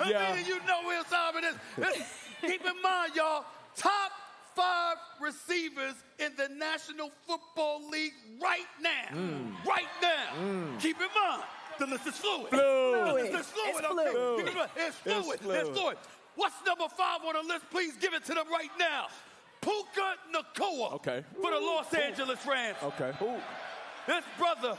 Meaning you know what time it is. Keep in mind, y'all, top 5 receivers in the National Football League right now. Right now. Keep in mind, the list is fluid. The list is fluid. It's fluid. It's fluid. What's number 5 on the list? Please give it to them right now. Puka Nacua for the Los Angeles Rams. This brother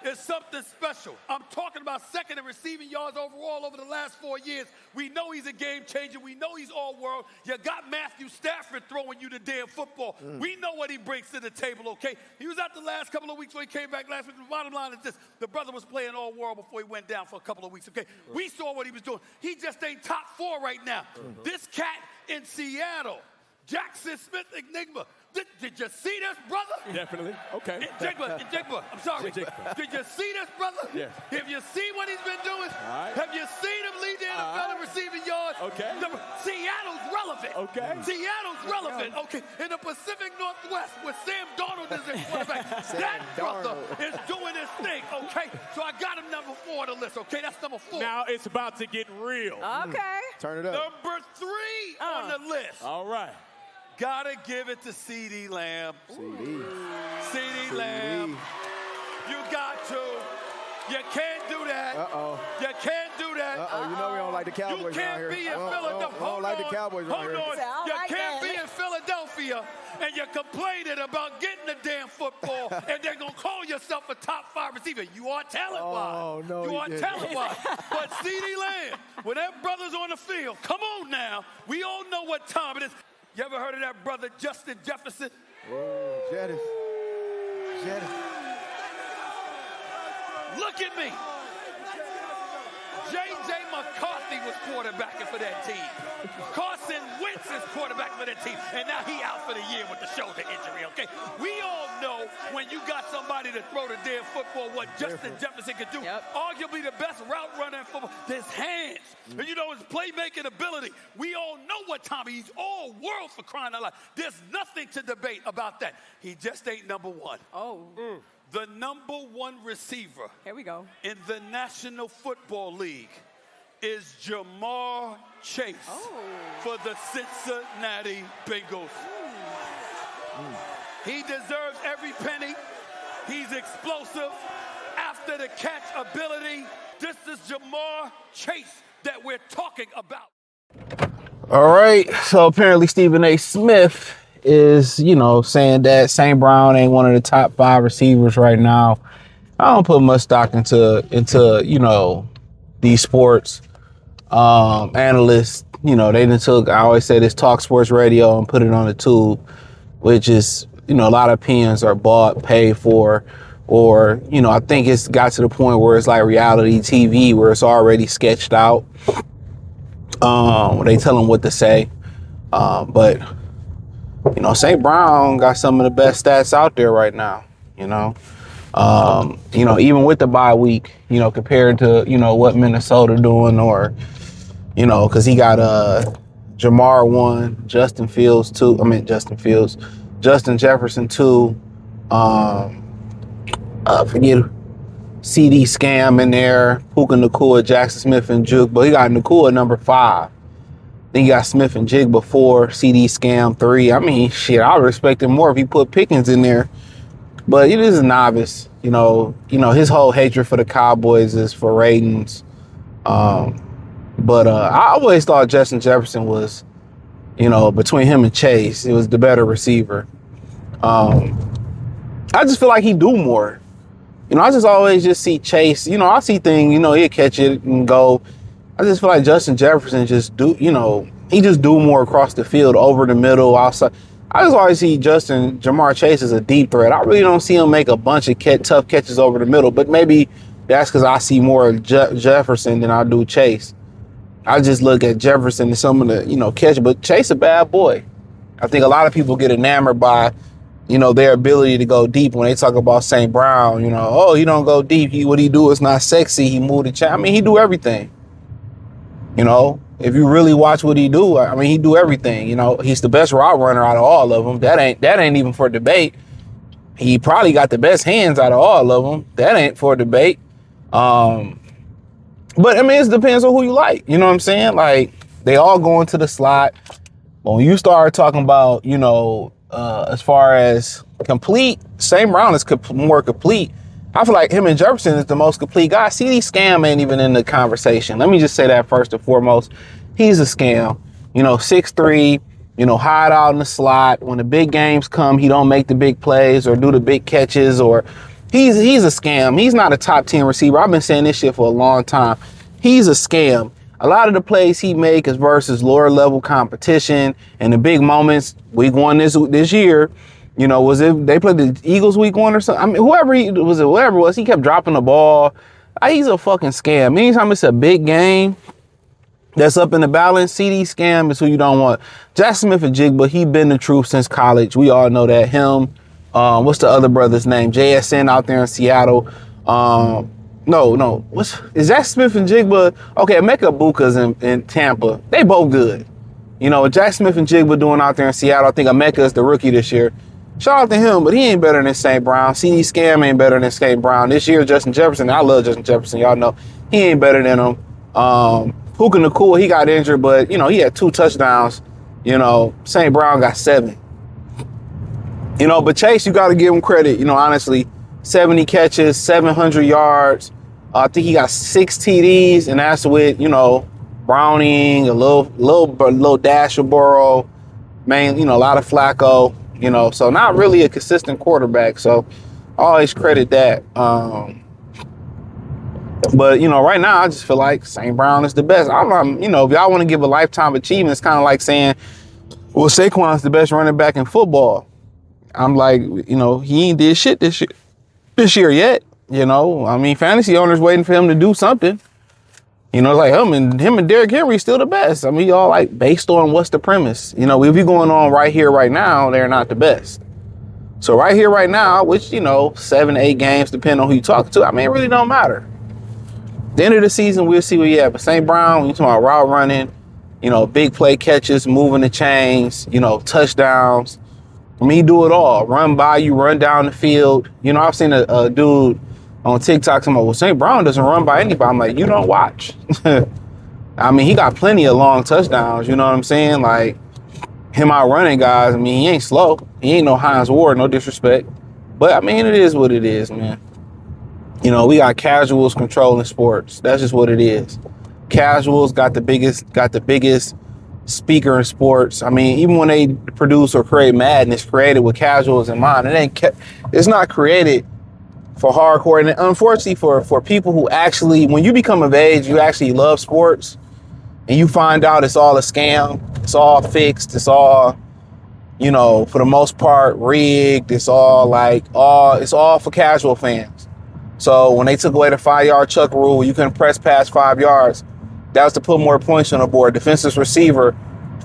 is something special. I'm talking about second in receiving yards overall over the last 4 years. We know he's a game changer. We know he's all world. You got Matthew Stafford throwing you the damn football. We know what he brings to the table, okay? He was out the last couple of weeks when he came back last week. The bottom line is this. The brother was playing all world before he went down for a couple of weeks, okay? We saw what he was doing. He just ain't top 4 right now. This cat in Seattle, Jackson Smith Enigma. Did you see this, brother? Definitely. Okay. Jigba, I'm sorry. Did you see this, brother? Yeah. Have you seen what he's been doing? All right. Have you seen him lead the NFL in receiving yards? Okay. Seattle's relevant. Okay. Seattle's relevant. Okay. In the Pacific Northwest, where Sam Darnold is in quarterback, that brother is doing his thing. Okay. So I got him number 4 on the list. Okay. That's number 4. Now it's about to get real. Okay. Turn it up. Number 3 on the list. All right. Gotta give it to CeeDee Lamb. CeeDee Lamb. You got to. You can't do that. You can't do that. You know we don't like the Cowboys You around here. can't be in Philadelphia. We don't like the Cowboys around here. Hold on. You can't be in Philadelphia and you're complaining about getting the damn football and they're going to call yourself a top 5 receiver. You are talent-wise. No, you are talent-wise. But CeeDee Lamb, when that brother's on the field, come on now. We all know what time it is. You ever heard of that brother, Justin Jefferson? Jettis. Look at me. J.J. McCarthy was quarterbacking for that team. Carson Wentz is quarterbacking for that team. And now he out for the year with the shoulder injury, okay? We all know when you got somebody to throw the damn football, what Justin Jefferson could do. Arguably the best route runner in football. His hands. And you know his playmaking ability. We all know what Tommy, he's all world for crying out loud. There's nothing to debate about that. He just ain't number 1. The number 1 receiver Here we go. in the National Football League is Jamar Chase for the Cincinnati Bengals. He deserves every penny. He's explosive. After the catch ability, this is Jamar Chase that we're talking about. All right. So apparently Stephen A.Smith is, saying that St.Brown ain't one of the top 5 receivers right now. I don't put much stock into these sports analysts. They done took, I always say this, Talk Sports Radio and put it on the tube, which is, a lot of opinions are bought, paid for, or, I think it's got to the point where it's like reality TV where it's already sketched out. They tell them what to say. But St.Brown got some of the best stats out there right now, even with the bye week, compared to, what Minnesota doing or, because he got Jamar 1, Justin Jefferson 2, forget CD Scam in there, Puka Nacua, Jackson Smith, and Juke, but he got Nacua number 5. Then you got Smith and Jigba 4, CD Scam 3. I mean, shit, I would expect him more if he put Pickens in there. But it is a novice. His whole hatred for the Cowboys is for ratings. But I always thought Justin Jefferson was, between him and Chase, it was the better receiver. I just feel like he do more. I just always just see Chase. I see things, he'll catch it and go. I just feel like Justin Jefferson just do, he just do more across the field, over the middle, outside. I just always see Jamar Chase as a deep threat. I really don't see him make a bunch of tough catches over the middle, but maybe that's because I see more of Jefferson than I do Chase. I just look at Jefferson and some of the, catch, but Chase a bad boy. I think a lot of people get enamored by, their ability to go deep when they talk about St.Brown, he don't go deep. What he do is not sexy. He moved the chain. I mean, he do everything. If you really watch what he do, he do everything. He's the best route runner out of all of them. That ain't even for debate. He probably got the best hands out of all of them. That ain't for debate. But I mean, it depends on who you like. You know what I'm saying? Like, they all go into the slot. But when you start talking about, as far as complete, St.Brown is more complete. I feel like him and Jefferson is the most complete guy. CD Scam ain't even in the conversation. Let me just say that first and foremost. He's a scam. 6'3", hide out in the slot. When the big games come, he don't make the big plays or do the big catches, or he's a scam. He's not a top 10 receiver. I've been saying this shit for a long time. He's a scam. A lot of the plays he make is versus lower level competition, and the big moments. Week 1 this year, was it they played the Eagles week 1 or something? I mean, whoever it was, he kept dropping the ball. He's a fucking scam. Anytime it's a big game that's up in the balance, CD Scam is who you don't want. Jackson Smith and Jigba, he been the truth since college. We all know that. Him, what's the other brother's name? JSN out there in Seattle. No. Is that Smith and Jigba? Okay, Emeka Buka's in Tampa. They both good. Jack Smith and Jigba doing out there in Seattle. I think Emeka is the rookie this year. Shout out to him, but he ain't better than St.Brown. CD Scam ain't better than St.Brown. This year, Justin Jefferson, I love Justin Jefferson. Y'all know he ain't better than him. Puka Nacua, he got injured, but, he had 2 touchdowns. St.Brown got 7. But Chase, you got to give him credit, honestly. 70 catches, 700 yards. I think he got 6 TDs, and that's with, Browning, a little dash of Burrow, a lot of Flacco, so not really a consistent quarterback. So I always credit that. But, right now I just feel like St.Brown is the best. If y'all want to give a lifetime achievement, it's kind of like saying, well, Saquon's the best running back in football. I'm like, he ain't did shit this year yet. Fantasy owners waiting for him to do something. Like him and Derrick Henry still the best. Y'all like based on what's the premise. If you're going on right here, right now, they're not the best. So right here, right now, which, 7 to 8 games, depending on who you talk to, it really don't matter. The end of the season, we'll see what you have. But St.Brown, when you talking about route running, big play catches, moving the chains, touchdowns. He do it all. Run by you, run down the field. I've seen a dude on TikTok talking about, well, St.Brown doesn't run by anybody. I'm like, you don't watch. He got plenty of long touchdowns. You know what I'm saying? Like, him out running guys, he ain't slow. He ain't no Hines Ward, no disrespect. But, it is what it is, man. We got casuals controlling sports. That's just what it is. Casuals got the biggest speaker in sports. Even when they produce or create Madden, it's created with casuals in mind. It's not created for hardcore. And unfortunately for people who actually, when you become of age, you actually love sports, and you find out it's all a scam, it's all fixed, it's all, for the most part, rigged. It's all for casual fans. So when they took away the 5-yard chuck rule, where you couldn't press past 5 yards, that was to put more points on the board. Defensive receiver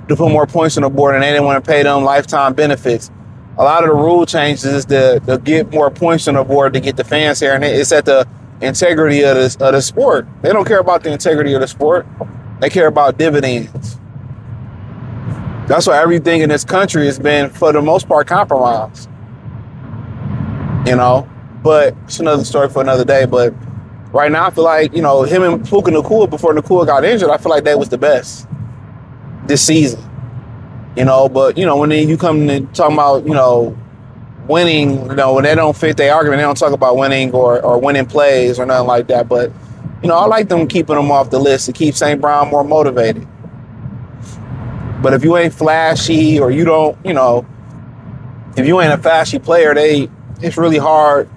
to put more points on the board, and they didn't want to pay them lifetime benefits. A lot of the rule changes is to get more points on the board to get the fans here, and it's at the integrity of the sport. They don't care about the integrity of the sport. They care about dividends. That's why everything in this country has been, for the most part, compromised. But it's another story for another day. But right now, I feel like, him and Puka Nacua, before Nacua got injured, I feel like they was the best this season. But, when you come to talking about, winning, when they don't fit their argument, they don't talk about winning or winning plays or nothing like that. But, I like them keeping them off the list to keep St.Brown more motivated. But if you ain't flashy or you don't, if you ain't a flashy player, it's really hard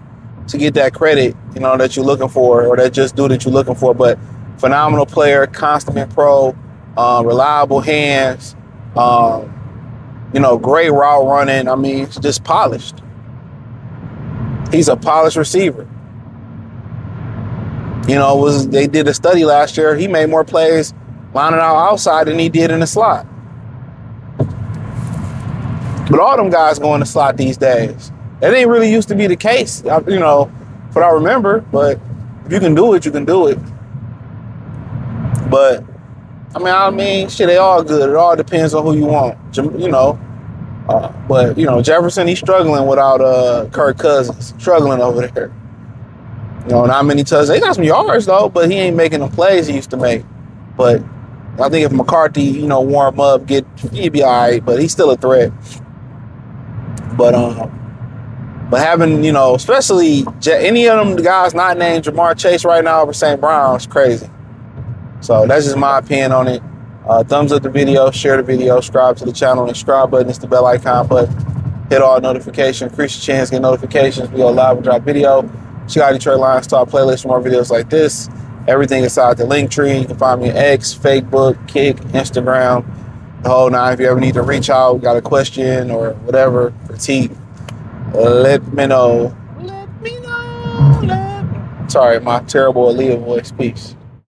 to get that credit, that you're looking for, or that just do that you're looking for. But phenomenal player, consummate pro, reliable hands, great route running. Just polished. He's a polished receiver. They did a study last year. He made more plays lining out outside than he did in the slot. But all them guys go in the slot these days. That ain't really used to be the case, but I remember. But if you can do it, you can do it. But, shit, they all good. It all depends on who you want, But, Jefferson, he's struggling without Kirk Cousins. Struggling over there. You know, not many touchdowns. He got some yards though, but he ain't making the plays he used to make. But I think if McCarthy, you know, warm up, he'd be all right. But he's still a threat. But having, you know, especially any of them guys not named Jamar Chase right now over St.Brown is crazy. So that's just my opinion on it. Thumbs up the video, share the video, subscribe to the channel. And subscribe button is the bell icon button. Hit all notifications, increase your chance, get notifications. We go live and drop video. Check out Detroit Lions Talk playlist for more videos like this. Everything inside the link tree. You can find me on X, Facebook, Kick, Instagram, the whole nine. If you ever need to reach out, got a question or whatever, critique, let me know. Sorry, my terrible Aaliyah voice. Peace.